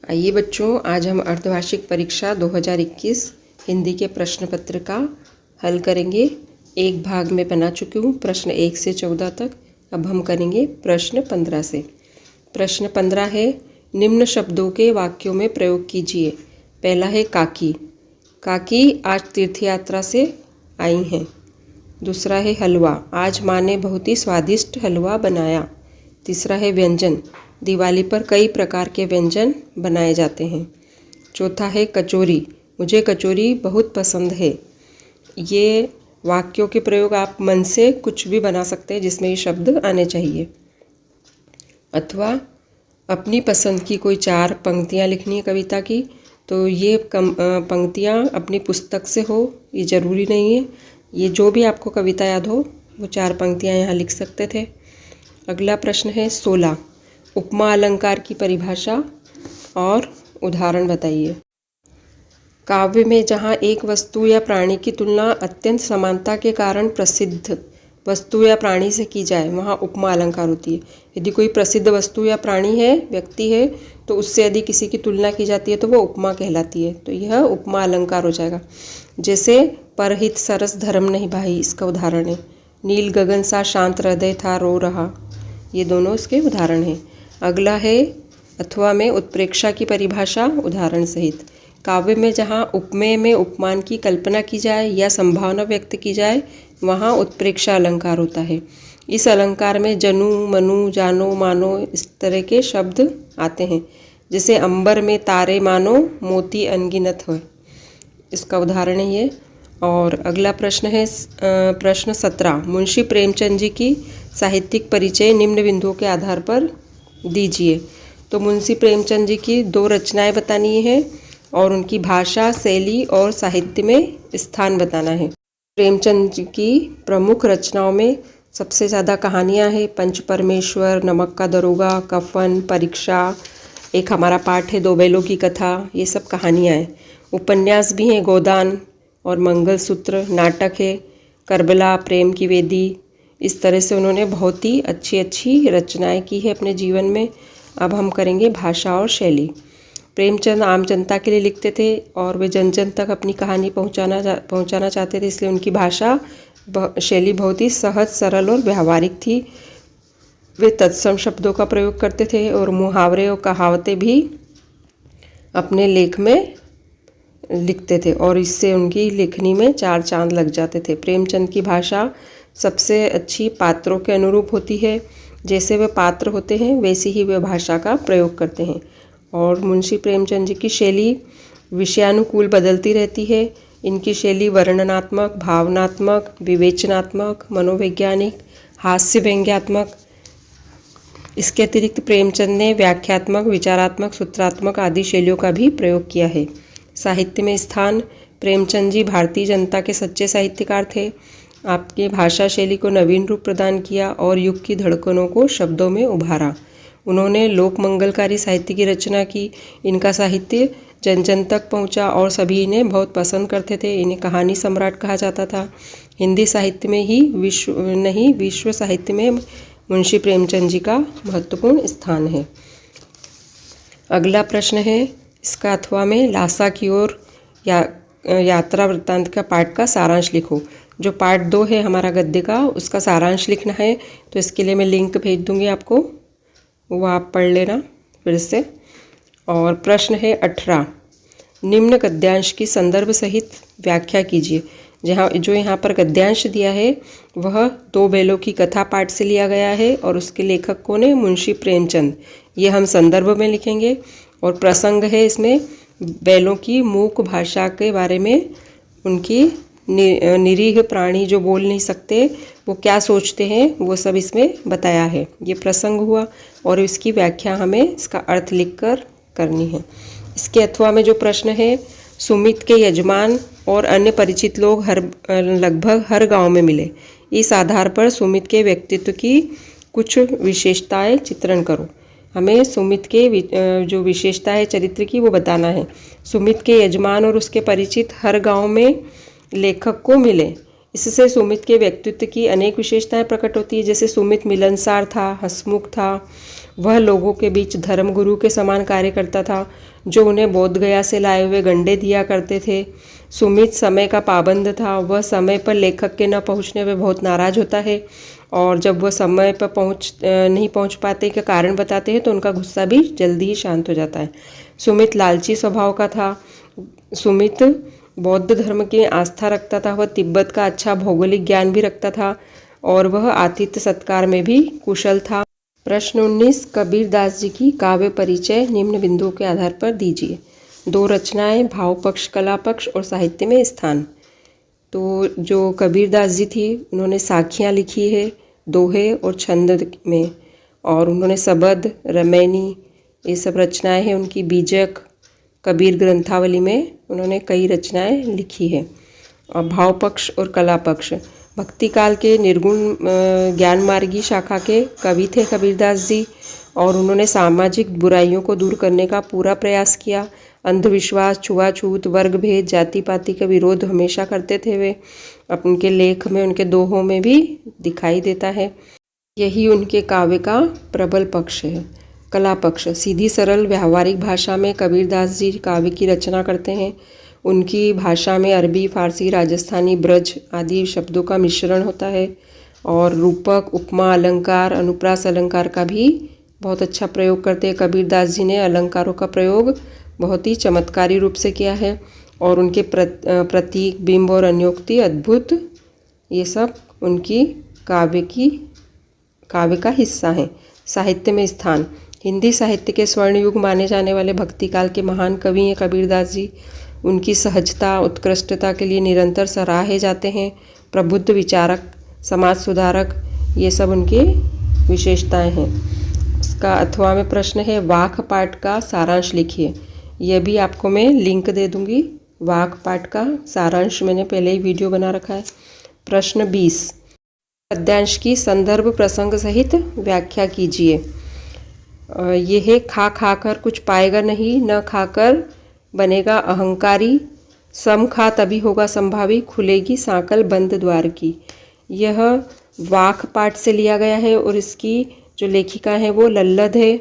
आइए बच्चों, आज हम अर्धवार्षिक परीक्षा 2021 हिंदी के प्रश्न पत्र का हल करेंगे। एक भाग में बना चुकी हूँ प्रश्न 1 से 14 तक। अब हम करेंगे प्रश्न 15 से। प्रश्न 15 है, निम्न शब्दों के वाक्यों में प्रयोग कीजिए। पहला है काकी। काकी आज तीर्थ यात्रा से आई हैं। दूसरा है हलवा। आज माँ ने बहुत ही स्वादिष्ट हलवा बनाया। तीसरा है व्यंजन। दिवाली पर कई प्रकार के व्यंजन बनाए जाते हैं। चौथा है कचौरी। मुझे कचौरी बहुत पसंद है। ये वाक्यों के प्रयोग आप मन से कुछ भी बना सकते हैं जिसमें ये शब्द आने चाहिए, अथवा अपनी पसंद की कोई 4 पंक्तियाँ लिखनी है कविता की, तो ये पंक्तियाँ अपनी पुस्तक से हो, ये ज़रूरी नहीं है। ये जो भी आपको कविता याद हो वो 4 पंक्तियाँ यहाँ लिख सकते थे। अगला प्रश्न है 16, उपमा अलंकार की परिभाषा और उदाहरण बताइए। काव्य में जहाँ एक वस्तु या प्राणी की तुलना अत्यंत समानता के कारण प्रसिद्ध वस्तु या प्राणी से की जाए वहाँ उपमा अलंकार होती है। यदि कोई प्रसिद्ध वस्तु या प्राणी है, व्यक्ति है, तो उससे यदि किसी की तुलना की जाती है तो वो उपमा कहलाती है। तो यह उपमा अलंकार हो जाएगा। जैसे परहित सरस धर्म नहीं भाई, इसका उदाहरण है। नील गगन सा शांत हृदय था रो रहा, ये दोनों इसके उदाहरण हैं। अगला है अथवा में उत्प्रेक्षा की परिभाषा उदाहरण सहित। काव्य में जहाँ उपमेय में उपमान की कल्पना की जाए या संभावना व्यक्त की जाए वहाँ उत्प्रेक्षा अलंकार होता है। इस अलंकार में जनु, मनु, जानो, मानो इस तरह के शब्द आते हैं। जैसे अंबर में तारे मानो मोती अनगिनत हो, इसका उदाहरण है ये। और अगला प्रश्न है प्रश्न 17, मुंशी प्रेमचंद जी की साहित्यिक परिचय निम्न बिंदुओं के आधार पर दीजिए। तो मुंशी प्रेमचंद जी की 2 रचनाएं बतानी है और उनकी भाषा, शैली और साहित्य में स्थान बताना है। प्रेमचंद जी की प्रमुख रचनाओं में सबसे ज़्यादा कहानियां हैं। पंच परमेश्वर, नमक का दरोगा, कफन, परीक्षा, एक हमारा पाठ है 2 बैलों की कथा, ये सब कहानियां हैं। उपन्यास भी हैं, गोदान और मंगलसूत्र। नाटक है करबला, प्रेम की वेदी। इस तरह से उन्होंने बहुत ही अच्छी रचनाएं की है अपने जीवन में। अब हम करेंगे भाषा और शैली। प्रेमचंद आम जनता के लिए लिखते थे और वे जन जन तक अपनी कहानी पहुंचाना चाहते थे, इसलिए उनकी भाषा शैली बहुत ही सहज, सरल और व्यावहारिक थी। वे तत्सम शब्दों का प्रयोग करते थे और मुहावरे और कहावतें भी अपने लेख में लिखते थे और इससे उनकी लेखनी में 4 चांद लग जाते थे। प्रेमचंद की भाषा सबसे अच्छी पात्रों के अनुरूप होती है। जैसे वे पात्र होते हैं वैसी ही वे भाषा का प्रयोग करते हैं। और मुंशी प्रेमचंद जी की शैली विषयानुकूल बदलती रहती है। इनकी शैली वर्णनात्मक, भावनात्मक, विवेचनात्मक, मनोवैज्ञानिक, हास्य व्यंग्यात्मक। इसके अतिरिक्त प्रेमचंद ने व्याख्यात्मक, विचारात्मक, सूत्रात्मक आदि शैलियों का भी प्रयोग किया है। साहित्य में स्थान। प्रेमचंद जी भारतीय जनता के सच्चे साहित्यकार थे। आपकी भाषा शैली को नवीन रूप प्रदान किया और युग की धड़कनों को शब्दों में उभारा। उन्होंने लोक मंगलकारी साहित्य की रचना की। इनका साहित्य जन जन तक पहुंचा और सभी इन्हें बहुत पसंद करते थे। इन्हें कहानी सम्राट कहा जाता था। हिंदी साहित्य में ही विश्व साहित्य में मुंशी प्रेमचंद जी का महत्वपूर्ण स्थान है। अगला प्रश्न है, इसका अथवा में लासा की ओर यात्रा वृत्तांत का पाठ का सारांश लिखो। जो पार्ट 2 है हमारा गद्य का, उसका सारांश लिखना है। तो इसके लिए मैं लिंक भेज दूंगी आपको, वो आप पढ़ लेना फिर से। और प्रश्न है 18, निम्न गद्यांश की संदर्भ सहित व्याख्या कीजिए। जो यहाँ पर गद्यांश दिया है वह 2 बैलों की कथा पाठ से लिया गया है और उसके लेखक कौन है? मुंशी प्रेमचंद। ये हम संदर्भ में लिखेंगे। और प्रसंग है इसमें बैलों की मूक भाषा के बारे में, उनकी निरीह प्राणी जो बोल नहीं सकते वो क्या सोचते हैं वो सब इसमें बताया है। ये प्रसंग हुआ और इसकी व्याख्या हमें इसका अर्थ लिखकर करनी है। इसके अथवा में जो प्रश्न है, सुमित के यजमान और अन्य परिचित लोग लगभग हर गांव में मिले। इस आधार पर सुमित के व्यक्तित्व की कुछ विशेषताएं चित्रण करो। हमें सुमित के जो विशेषता है चरित्र की वो बताना है। सुमित के यजमान और उसके परिचित हर गांव में लेखक को मिले। इससे सुमित के व्यक्तित्व की अनेक विशेषताएं प्रकट होती है। जैसे सुमित मिलनसार था, हंसमुख था वह लोगों के बीच धर्मगुरु के समान कार्य करता था, जो उन्हें बोधगया से लाए हुए गंडे दिया करते थे। सुमित समय का पाबंद था। वह समय पर लेखक के न पहुंचने पर बहुत नाराज होता है, और जब वह समय पर नहीं पहुंच पाते का कारण बताते हैं तो उनका गुस्सा भी जल्दी ही शांत हो जाता है। सुमित लालची स्वभाव का था। सुमित बौद्ध धर्म की आस्था रखता था। वह तिब्बत का अच्छा भौगोलिक ज्ञान भी रखता था, और वह आतिथ्य सत्कार में भी कुशल था। प्रश्न 19, कबीर दास जी की काव्य परिचय निम्न बिंदुओं के आधार पर दीजिए। 2 रचनाएं, भाव पक्ष, कला पक्ष और साहित्य में स्थान। तो जो कबीर दास जी थी, उन्होंने साखियाँ लिखी है, दोहे और छंद में, और उन्होंने सबद, रमैनी, ये सब रचनाएं हैं उनकी। बीजक, कबीर ग्रंथावली में उन्होंने कई रचनाएं लिखी है। और भाव पक्ष और कला पक्ष, भक्ति काल के निर्गुण ज्ञान मार्गी शाखा के कवि थे कबीरदास जी, और उन्होंने सामाजिक बुराइयों को दूर करने का पूरा प्रयास किया। अंधविश्वास, छुआछूत, वर्ग भेद, जाति पाति का विरोध हमेशा करते थे वे। उनके लेख में, उनके दोहों में भी दिखाई देता है। यही उनके काव्य का प्रबल पक्ष है। कला पक्ष, सीधी सरल व्यावहारिक भाषा में कबीरदास जी काव्य की रचना करते हैं। उनकी भाषा में अरबी, फारसी, राजस्थानी, ब्रज आदि शब्दों का मिश्रण होता है, और रूपक, उपमा, अलंकार, अनुप्रास अलंकार का भी बहुत अच्छा प्रयोग करते हैं। कबीरदास जी ने अलंकारों का प्रयोग बहुत ही चमत्कारी रूप से किया है, और उनके प्रतीक, बिंब और अन्योक्ति अद्भुत, ये सब उनकी काव्य का हिस्सा हैं। साहित्य में स्थान, हिंदी साहित्य के स्वर्ण युग माने जाने वाले भक्ति काल के महान कवि हैं कबीरदास जी। उनकी सहजता, उत्कृष्टता के लिए निरंतर सराहे जाते हैं। प्रबुद्ध विचारक, समाज सुधारक, ये सब उनकी विशेषताएं हैं। इसका अथवा में प्रश्न है, वाक पाठ का सारांश लिखिए। यह भी आपको मैं लिंक दे दूंगी। वाक पाठ का सारांश मैंने पहले ही वीडियो बना रखा है। प्रश्न 20, पद्यांश की संदर्भ प्रसंग सहित व्याख्या कीजिए। यह है, खा खाकर कुछ पाएगा नहीं, न खाकर बनेगा अहंकारी, सम खा तभी होगा संभावी, खुलेगी सांकल बंद द्वार की। यह वाक पाठ से लिया गया है, और इसकी जो लेखिका है वो लल्लद है,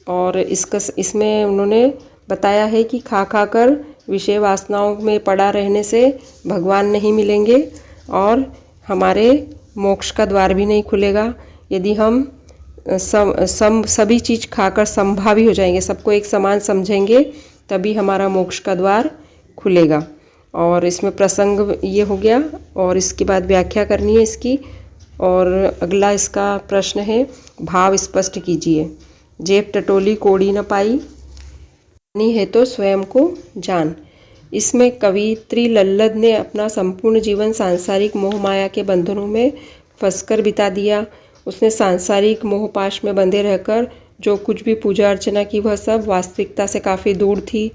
और इसमें उन्होंने बताया है कि खा खाकर विषय वासनाओं में पड़ा रहने से भगवान नहीं मिलेंगे, और हमारे मोक्ष का द्वार भी नहीं खुलेगा। यदि हम सभी चीज़ खाकर संभावी हो जाएंगे, सबको एक समान समझेंगे, तभी हमारा मोक्ष का द्वार खुलेगा। और इसमें प्रसंग ये हो गया, और इसके बाद व्याख्या करनी है इसकी। और अगला इसका प्रश्न है, भाव स्पष्ट कीजिए। जेब टटोली कोड़ी न पाई, नहीं है तो स्वयं को जान। इसमें कवियत्री लल्लद ने अपना संपूर्ण जीवन सांसारिक मोह माया के बंधनों में फंसकर बिता दिया। उसने सांसारिक मोहपाश में बंधे रहकर जो कुछ भी पूजा अर्चना की, वह सब वास्तविकता से काफ़ी दूर थी।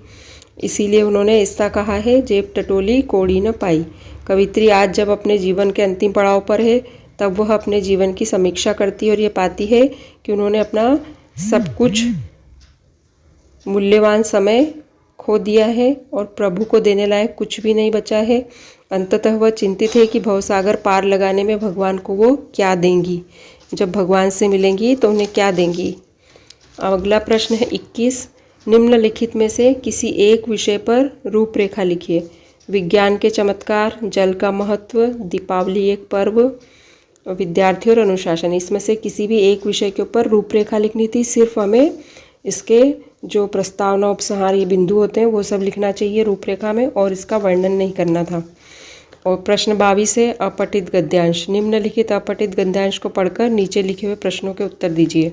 इसीलिए उन्होंने ऐसा कहा है, जेब टटोली कोड़ी न पाई। कवित्री आज जब अपने जीवन के अंतिम पड़ाव पर है, तब वह अपने जीवन की समीक्षा करती है और ये पाती है कि उन्होंने अपना सब कुछ मूल्यवान समय खो दिया है, और प्रभु को देने लायक कुछ भी नहीं बचा है। अंततः वह चिंतित है कि भवसागर पार लगाने में भगवान को वो क्या देंगी, जब भगवान से मिलेंगी तो उन्हें क्या देंगी। अब अगला प्रश्न है 21, निम्नलिखित में से किसी एक विषय पर रूपरेखा लिखिए। विज्ञान के चमत्कार, जल का महत्व, दीपावली एक पर्व, विद्यार्थी और अनुशासन। इसमें से किसी भी एक विषय के ऊपर रूपरेखा लिखनी थी। सिर्फ हमें इसके जो प्रस्तावना, उपसंहार, ये बिंदु होते हैं वो सब लिखना चाहिए रूपरेखा में, और इसका वर्णन नहीं करना था। और प्रश्न 22 है, अपठित गद्यांश। निम्नलिखित अपठित गद्यांश को पढ़कर नीचे लिखे हुए प्रश्नों के उत्तर दीजिए।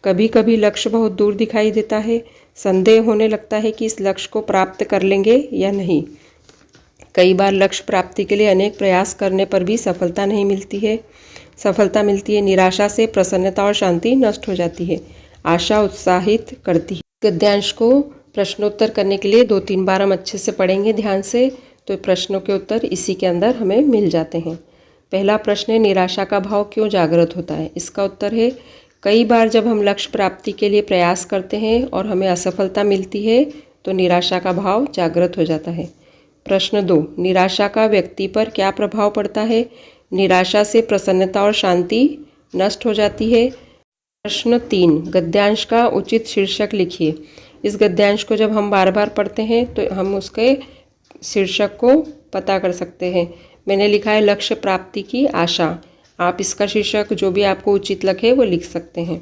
कभी कभी लक्ष्य बहुत दूर दिखाई देता है, संदेह होने लगता है कि इस लक्ष्य को प्राप्त कर लेंगे या नहीं। कई बार लक्ष्य प्राप्ति के लिए अनेक प्रयास करने पर भी सफलता मिलती है। निराशा से प्रसन्नता और शांति नष्ट हो जाती है। आशा उत्साहित करती है। गद्यांश को प्रश्नोत्तर करने के लिए 2-3 बार हम अच्छे से पढ़ेंगे ध्यान से, तो प्रश्नों के उत्तर इसी के अंदर हमें मिल जाते हैं। पहला प्रश्न है, निराशा का भाव क्यों जागृत होता है। इसका उत्तर है, कई बार जब हम लक्ष्य प्राप्ति के लिए प्रयास करते हैं और हमें असफलता मिलती है तो निराशा का भाव जागृत हो जाता है। प्रश्न 2, निराशा का व्यक्ति पर क्या प्रभाव पड़ता है। निराशा से प्रसन्नता और शांति नष्ट हो जाती है। प्रश्न 3, गद्यांश का उचित शीर्षक लिखिए। इस गद्यांश को जब हम बार बार पढ़ते हैं तो हम उसके शीर्षक को पता कर सकते हैं। मैंने लिखा है लक्ष्य प्राप्ति की आशा। आप इसका शीर्षक जो भी आपको उचित लगे वो लिख सकते हैं।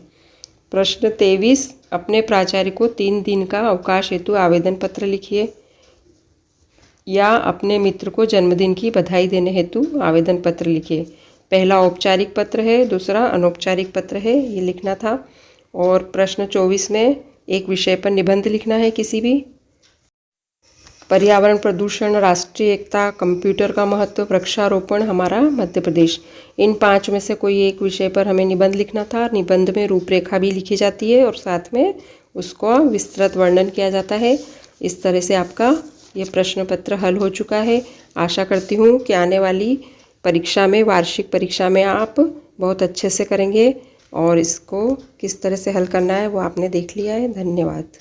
प्रश्न 23, अपने प्राचार्य को 3 दिन का अवकाश हेतु आवेदन पत्र लिखिए। या अपने मित्र को जन्मदिन की बधाई देने हेतु आवेदन पत्र लिखिए। पहला औपचारिक पत्र है, दूसरा अनौपचारिक पत्र है, ये लिखना था। और प्रश्न 24 में एक विषय पर निबंध लिखना है किसी भी। पर्यावरण प्रदूषण, राष्ट्रीय एकता, कंप्यूटर का महत्व, वृक्षारोपण, हमारा मध्य प्रदेश। इन 5 में से कोई एक विषय पर हमें निबंध लिखना था। निबंध में रूपरेखा भी लिखी जाती है और साथ में उसका विस्तृत वर्णन किया जाता है। इस तरह से आपका ये प्रश्न पत्र हल हो चुका है। आशा करती हूँ कि आने वाली परीक्षा में, वार्षिक परीक्षा में आप बहुत अच्छे से करेंगे और इसको किस तरह से हल करना है वो आपने देख लिया है। धन्यवाद।